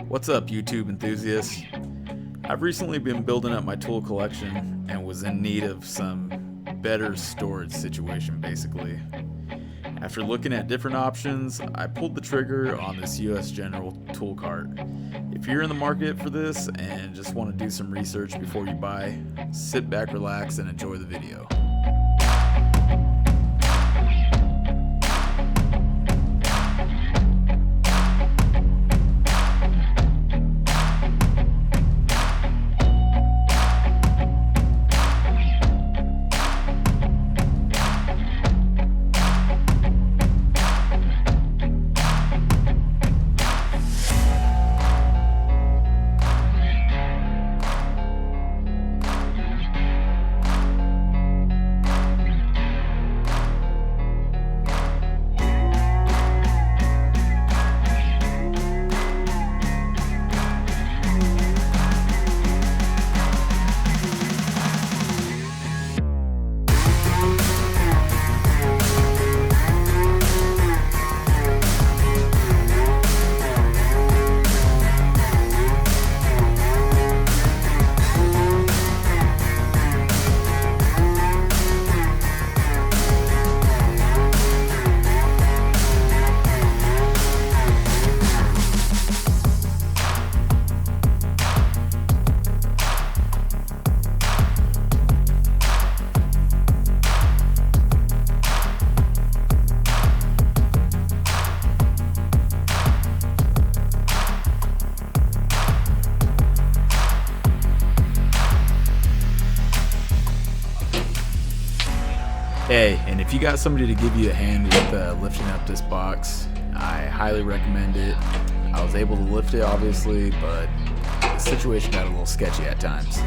What's up, YouTube enthusiasts? I've recently been building up my tool collection and was in need of some better storage situation, basically. After looking at different options, I pulled the trigger on this US General tool cart. If you're in the market for this and just want to do some research before you buy, sit back, relax, and enjoy the video. Hey, and if you got somebody to give you a hand with lifting up this box, I highly recommend it. I was able to lift it, obviously, but the situation got a little sketchy at times.